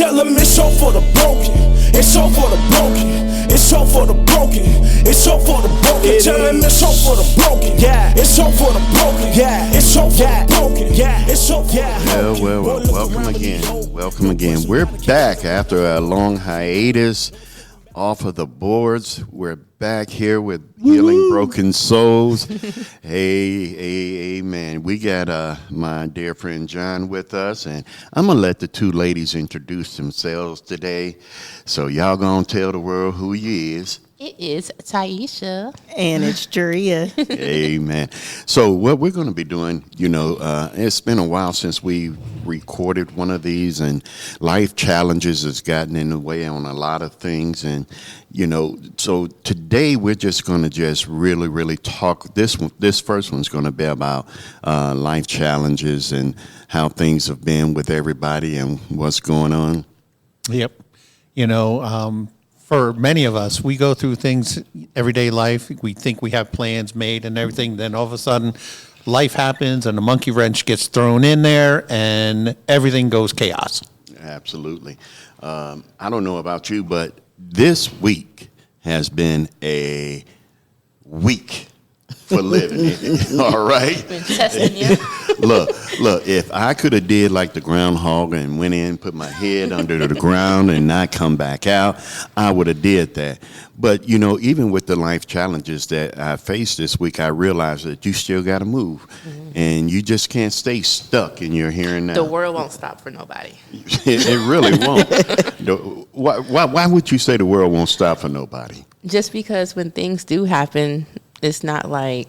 Tell them it's so for the broken. It's so for the broken. It's so for the broken. It's so for the broken. Tell them it's so for the broken. Yeah. It's so for the broken. Yeah. It's so for the broken. Yeah. It's so for the broken. Well, welcome again. Welcome again. We're back after a long hiatus off of the boards. We're back here with Healing Broken Souls. Hey, man. We got my dear friend John with us, and I'm going to let the two ladies introduce themselves today. So y'all going to tell the world who he is. It is Taisha. And it's Juria. Amen. So what we're going to be doing, it's been a while since we recorded one of these, and life challenges has gotten in the way on a lot of things. And, so today we're just going to just really talk. This first one's going to be about life challenges and how things have been with everybody and what's going on. Yep. For many of us, we go through things, everyday life. We think we have plans made and everything. Then all of a sudden, life happens and a monkey wrench gets thrown in there and everything goes chaos. Absolutely. I don't know about you, but this week has been a week for living. All right? Been testing you. Look, if I could have did like the groundhog and went in, put my head under the ground and not come back out, I would have did that. But, even with the life challenges that I faced this week, I realized that you still got to move. Mm-hmm. And you just can't stay stuck in your here and now. The world won't stop for nobody. It really won't. Why would you say the world won't stop for nobody? Just because when things do happen, it's not like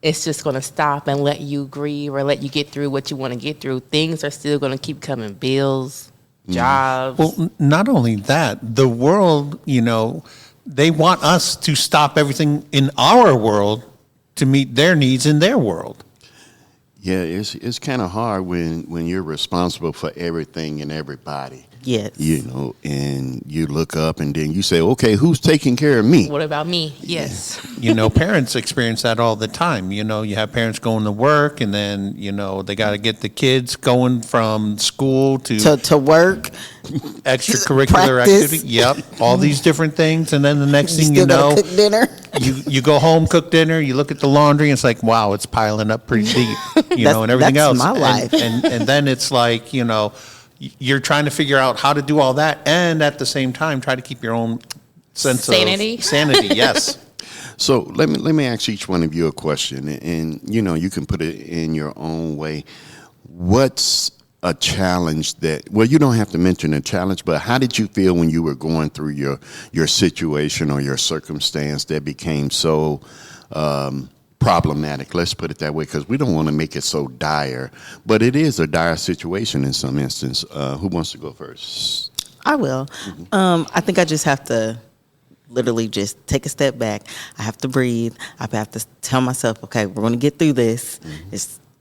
it's just going to stop and let you grieve or let you get through what you want to get through. Things are still going to keep coming. Bills, jobs. Well, not only that, the world, they want us to stop everything in our world to meet their needs in their world. Yeah, it's kind of hard when you're responsible for everything and everybody. Yes. And you look up and then you say, okay, who's taking care of me? What about me? Yes. Parents experience that all the time. You have parents going to work and then, they got to get the kids going from school to work. Extracurricular activity. Yep. All these different things. And then the next thing you know, cook dinner. you go home, cook dinner, you look at the laundry, and it's like, wow, it's piling up pretty deep, and everything else. That's my life. And then it's like, you're trying to figure out how to do all that and at the same time try to keep your own sense of sanity. Yes. So let me ask each one of you a question, and you can put it in your own way. What's a challenge you don't have to mention a challenge, but how did you feel when you were going through your situation or your circumstance that became so problematic? Let's put it that way, because we don't want to make it so dire, but it is a dire situation in some instance. Who wants to go first? I will. Mm-hmm. I think I just have to literally just take a step back. I have to breathe. I have to tell myself, okay, we're going to get through this. Mm-hmm.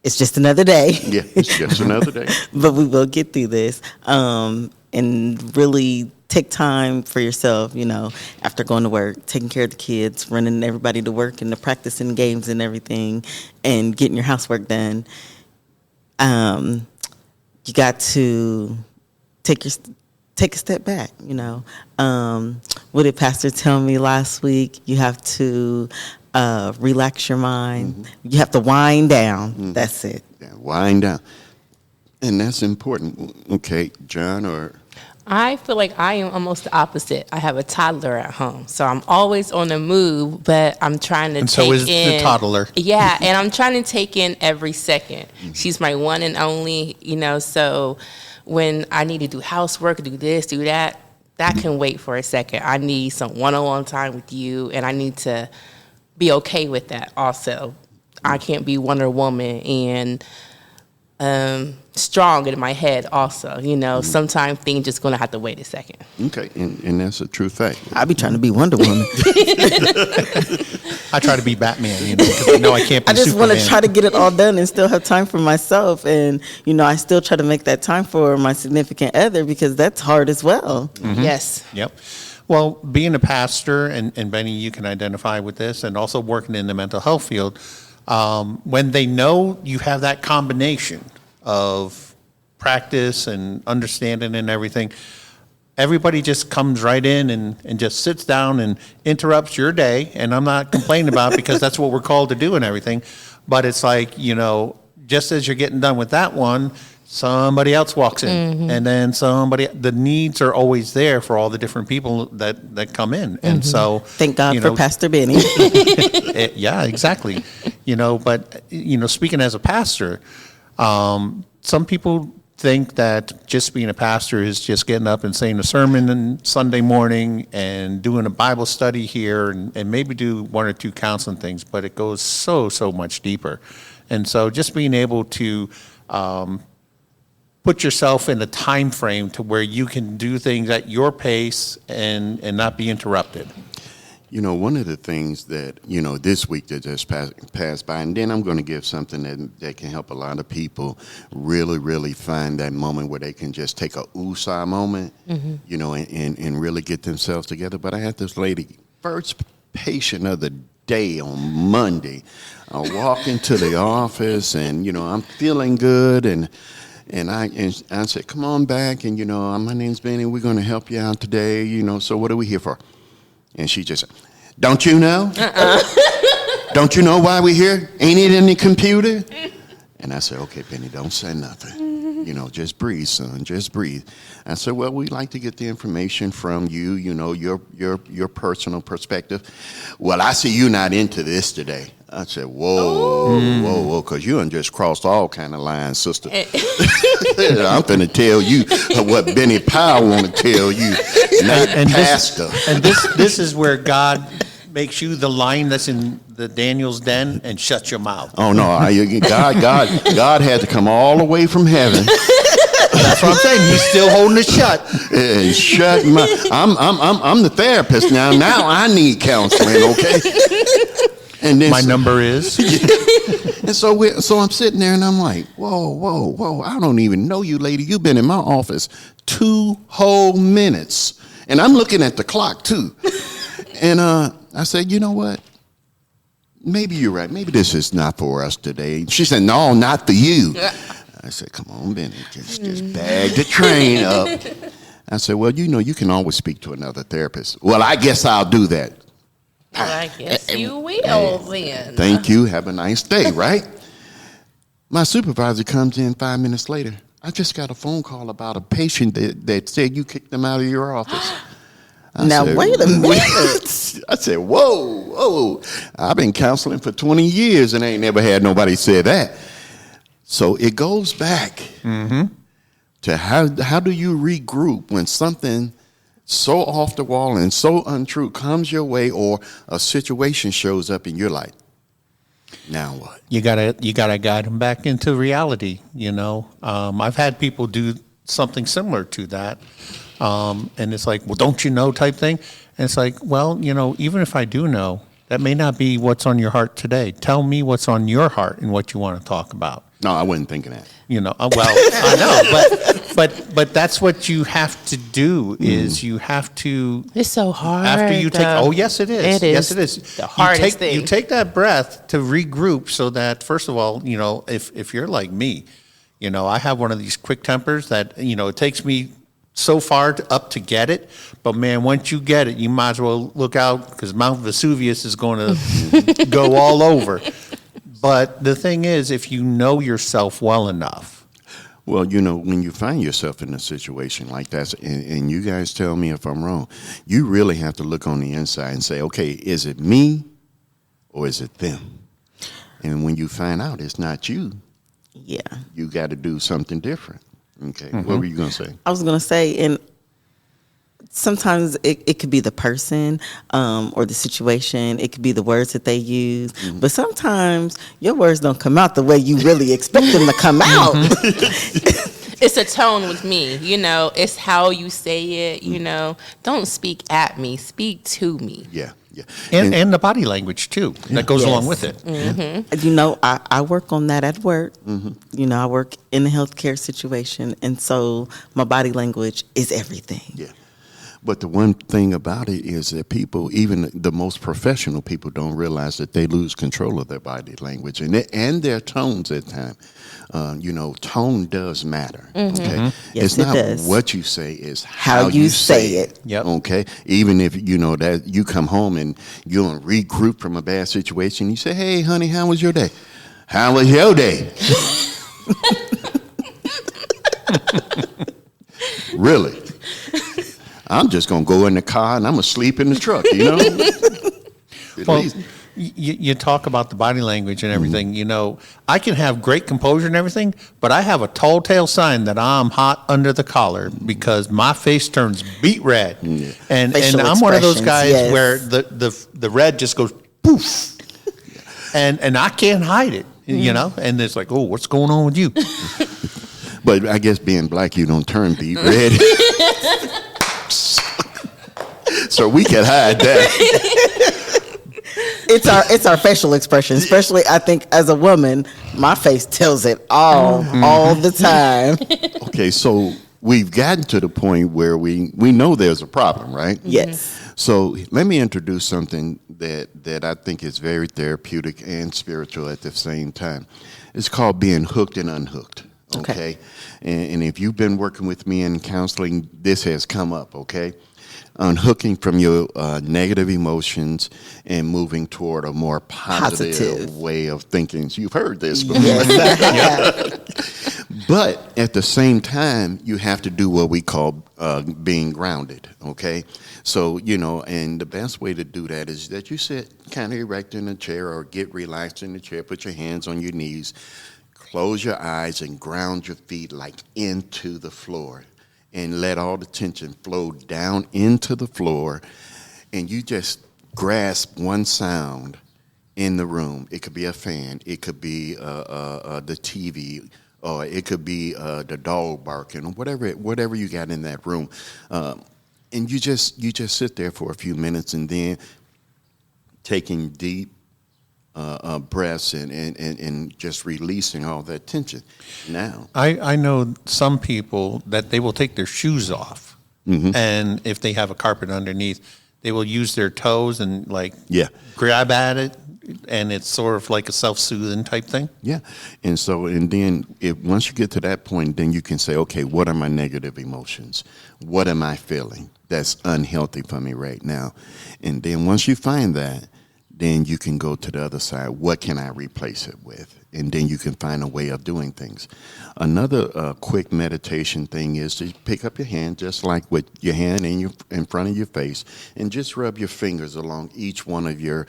It's just another day. Yeah, it's just another day. But we will get through this. And really take time for yourself, after going to work, taking care of the kids, running everybody to work and the practicing games and everything, and getting your housework done. You got to take a step back, What did Pastor tell me last week? You have to relax your mind. Mm-hmm. You have to wind down. Mm-hmm. That's it. Yeah, wind down. And that's important. Okay, John, or... I feel like I am almost the opposite. I have a toddler at home, so I'm always on the move, but I'm trying to take in... And so is the toddler. Yeah, and I'm trying to take in every second. Mm-hmm. She's my one and only, so when I need to do housework, do this, do that, that can wait for a second. I need some one-on-one time with you, and I need to be okay with that also. I can't be Wonder Woman and strong in my head also. Sometimes things just going to have to wait a second. Okay, and that's a true fact. I be trying to be Wonder Woman. I try to be Batman, because I know I can't be I just Superman. want to try to get it all done and still have time for myself. And, I still try to make that time for my significant other, because that's hard as well. Mm-hmm. Yes. Yep. Well, being a pastor, and Benny, you can identify with this, and also working in the mental health field, when they know you have that combination of practice and understanding and everything, everybody just comes right in and just sits down and interrupts your day. And I'm not complaining about it because that's what we're called to do and everything. But it's like, just as you're getting done with that one, somebody else walks in, and then the needs are always there for all the different people that come in. And so Thank God for Pastor Benny. yeah, exactly. But speaking as a pastor, some people think that just being a pastor is just getting up and saying a sermon on Sunday morning and doing a Bible study here and maybe do one or two counseling things, but it goes so much deeper. And so just being able to put yourself in a time frame to where you can do things at your pace and not be interrupted. One of the things that, this week that just passed by, and then I'm going to give something that can help a lot of people really, really find that moment where they can just take a woosah moment, and really get themselves together. But I had this lady, first patient of the day on Monday. I walk into the office and, I'm feeling good and I said, come on back and, my name's Benny, we're going to help you out today, so what are we here for? And she just, don't you know? Don't you know why we're here? Ain't it in the computer? And I said, okay, Benny, don't say nothing. Just breathe, son, just breathe. I said, well, we'd like to get the information from you, your personal perspective. Well, I see you not into this today. I said, whoa, because you done just crossed all kind of lines, sister. I'm finna tell you what Benny Powell want to tell you, not pastor. This is where God makes you the lion that's in the Daniel's den and shuts your mouth. Oh no, God had to come all the way from heaven. That's what I'm saying. He's still holding it shut. And shut my. I'm the therapist now. Now I need counseling. Okay. And then my number is. And so I'm sitting there and I'm like, whoa! I don't even know you, lady. You've been in my office 2 whole minutes, and I'm looking at the clock too. And I said, you know what? Maybe you're right. Maybe this is not for us today. She said, no, not for you. I said, come on, Benny, just bag the train up. I said, well, you can always speak to another therapist. Well, I guess I'll do that. Well, I guess you will then. Thank you. Have a nice day, right? My supervisor comes in 5 minutes later. I just got a phone call about a patient that said you kicked them out of your office. Now, wait a minute. I said, whoa. I've been counseling for 20 years and I ain't never had nobody say that. So it goes back to how do you regroup when something so off the wall and so untrue comes your way or a situation shows up and you're like, now what? You gotta guide them back into reality, I've had people do something similar to that. And it's like, well, don't you know type thing. And it's like, well, even if I do know, that may not be what's on your heart today. Tell me what's on your heart and what you want to talk about. No, I wasn't thinking that. Well, I know, but that's what you have to do is you have to. It's so hard. After you take, yes, it is. It is. Yes, it is. The hardest thing. You take that breath to regroup so that, first of all, if you're like me, I have one of these quick tempers that, it takes me so far up to get it, but man, once you get it, you might as well look out because Mount Vesuvius is going to go all over. But the thing is, if you know yourself well enough. Well, when you find yourself in a situation like that, and you guys tell me if I'm wrong, you really have to look on the inside and say, okay, is it me or is it them? And when you find out it's not you, you got to do something different. Okay, What were you going to say? I was going to say, and sometimes it could be the person or the situation. It could be the words that they use. But sometimes your words don't come out the way you really expect them to come out. It's a tone with me, It's how you say it, Don't speak at me. Speak to me. Yeah. And the body language, too, that goes along with it. I work on that at work. I work in a healthcare situation. And so my body language is everything. Yeah. But the one thing about it is that people, even the most professional people, don't realize that they lose control of their body language and their tones at times. Tone does matter. Okay, Yes, it's not it does. what you say; it's How you say it. Yep. Okay, even if that you come home and you don't regroup from a bad situation, you say, "Hey, honey, how was your day? How was your day?" Really? I'm just gonna go in the car and I'm gonna sleep in the truck. At Well, least. you talk about the body language and everything. I can have great composure and everything, but I have a tall tale sign that I'm hot under the collar because my face turns beet red, and Facial I'm one of those guys expressions, yes. where the red just goes poof, and I can't hide it. And it's like, oh, what's going on with you? But I guess being black, you don't turn beet red. So we can hide that. It's our facial expression, especially I think as a woman, my face tells it all the time. Okay, so we've gotten to the point where we know there's a problem, right? Yes. So let me introduce something that I think is very therapeutic and spiritual at the same time. It's called being hooked and unhooked. Okay. And if you've been working with me in counseling, this has come up, okay? Unhooking from your negative emotions and moving toward a more positive way of thinking. You've heard this before. Yes. But at the same time, you have to do what we call being grounded, okay? So, and the best way to do that is that you sit kind of erect in a chair or get relaxed in the chair, put your hands on your knees, close your eyes and ground your feet like into the floor and let all the tension flow down into the floor, and you just grasp one sound in the room. It could be a fan, it could be the TV, or it could be the dog barking, or whatever you got in that room, and you just sit there for a few minutes, and then taking deep breaths and just releasing all that tension. Now, I know some people that they will take their shoes off, and if they have a carpet underneath, they will use their toes and grab at it, and it's sort of like a self-soothing type thing. Yeah, and then once you get to that point, then you can say, okay, what are my negative emotions? What am I feeling that's unhealthy for me right now? And then once you find that, then you can go to the other side. What can I replace it with? And then you can find a way of doing things. Another quick meditation thing is to pick up your hand, just like with your hand in front of your face, and just rub your fingers along each one of your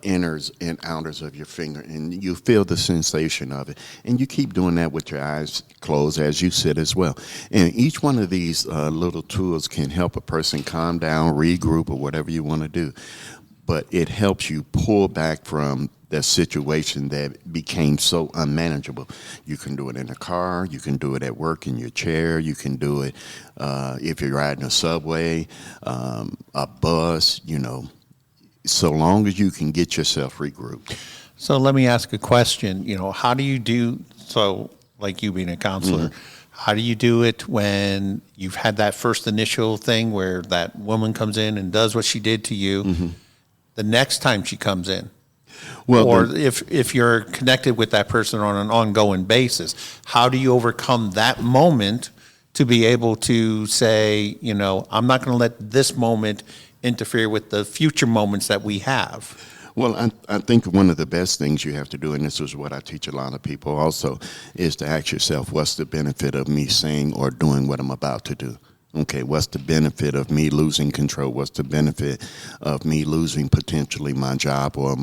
inners and outers of your finger, and you feel the sensation of it. And you keep doing that with your eyes closed as you sit as well. And each one of these little tools can help a person calm down, regroup, or whatever you want to do. But it helps you pull back from the situation that became so unmanageable. You can do it in a car, you can do it at work in your chair, you can do it if you're riding a subway, a bus, so long as you can get yourself regrouped. So let me ask a question. How do you do, like you being a counselor, how do you do it when you've had that first initial thing where that woman comes in and does what she did to you? The next time she comes in, if you're connected with that person on an ongoing basis, how do you overcome that moment to be able to say, I'm not going to let this moment interfere with the future moments that we have? Well, I think one of the best things you have to do, and this is what I teach a lot of people also, is to ask yourself, what's the benefit of me saying or doing what I'm about to do? Okay, what's the benefit of me losing control? What's the benefit of me losing potentially my job or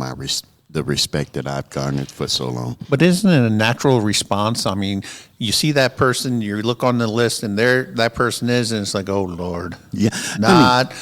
the respect that I've garnered for so long? But isn't it a natural response? I mean, you see that person, you look on the list, and that person is, and it's like, oh Lord, yeah, not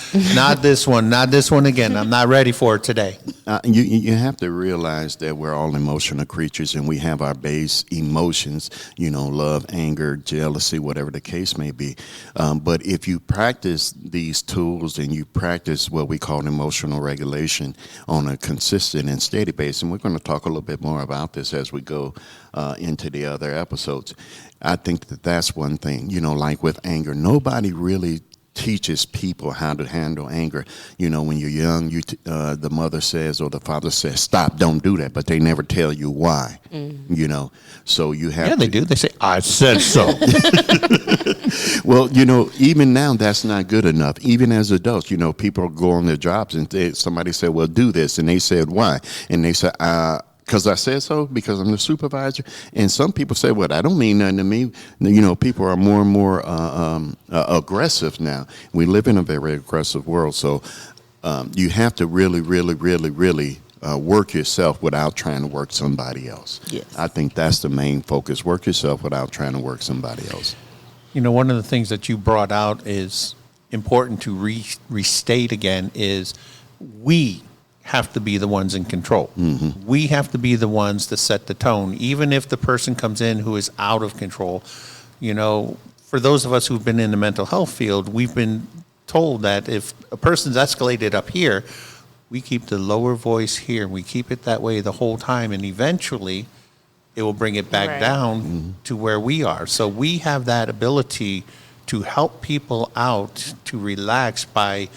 this one, not this one again. I'm not ready for it today. You have to realize that we're all emotional creatures, and we have our base emotions, love, anger, jealousy, whatever the case may be. But if you practice these tools and you practice what we call emotional regulation on a consistent and steady basis, and we're going to talk a little bit more about this as we go into the other episodes, I think that's one thing, like with anger, nobody really teaches people how to handle anger. You know, when you're young, the mother says or the father says, "Stop! Don't do that," but they never tell you why. You know, so you have. Yeah, they do. They say, "I said so." Well, you know, even now that's not good enough. Even as adults, you know, people go on their jobs and somebody said, "Well, do this," and they said, "Why?" And they said, because I said so, because I'm the supervisor. And some people say, well, that don't mean nothing to me. You know, people are more and more aggressive now. We live in a very aggressive world. So you have to really, really, really, really work yourself without trying to work somebody else. Yes. I think that's the main focus. Work yourself without trying to work somebody else. You know, one of the things that you brought out is important to restate again is we have to be the ones in control. Mm-hmm. We have to be the ones to set the tone, even if the person comes in who is out of control. You know, for those of us who've been in the mental health field, we've been told that if a person's escalated up here, we keep the lower voice here. We keep it that way the whole time, and eventually it will bring it back down to where we are. So we have that ability to help people out to relax by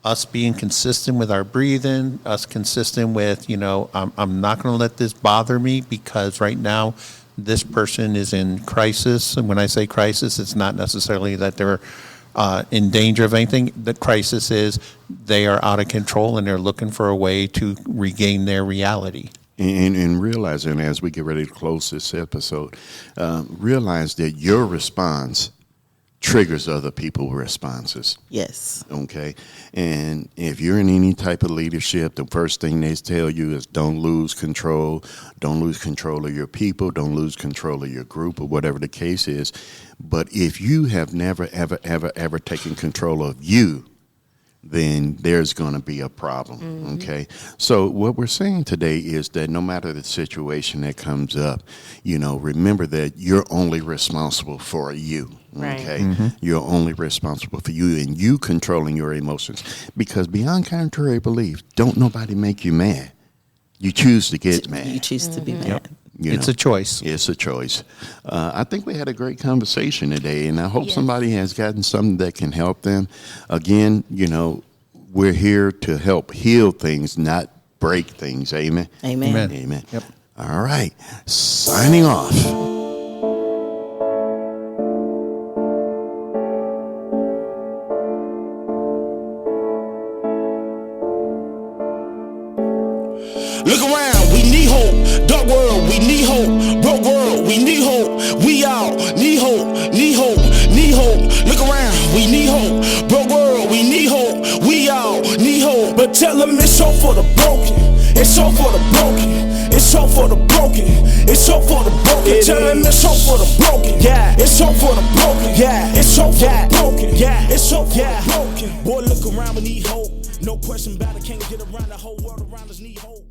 us being consistent with our breathing, us consistent with, you know, I'm not going to let this bother me because right now this person is in crisis. And when I say crisis, it's not necessarily that they're in danger of anything. The crisis is they are out of control and they're looking for a way to regain their reality. And realizing as we get ready to close this episode, realize that your response triggers other people's responses. Yes. Okay. And if you're in any type of leadership, the first thing they tell you is don't lose control. Don't lose control of your people. Don't lose control of your group or whatever the case is. But if you have never, ever, ever, ever taken control of you, then there's going to be a problem, okay? So what we're saying today is that no matter the situation that comes up, you know, remember that you're only responsible for you, okay? Right. You're only responsible for you and you controlling your emotions. Because beyond contrary belief, don't nobody make you mad. You choose to get mad. You choose to be mad. Yep. You It's know, a choice. It's a choice. I think we had a great conversation today, and I hope somebody has gotten something that can help them. Again, you know, we're here to help heal things, not break things. Amen? Amen. Amen. Amen. Yep. All right. Signing off. Look around, we need hope. Dark world, we need hope. Broke world, we need hope. We all need hope, need hope, need hope. Look around, we need hope. Broke world, we need hope. We all need hope. But tell them it's hope for the broken. It's hope for the broken. It's hope for the broken. It's hope for the broken. Tell them it's hope for the broken. Yeah, it's hope for the broken. Yeah, it's hope for the broken. Yeah, it's hope for the broken. Boy, look around, we need hope. No question about it, can't get around. The whole world around us need hope.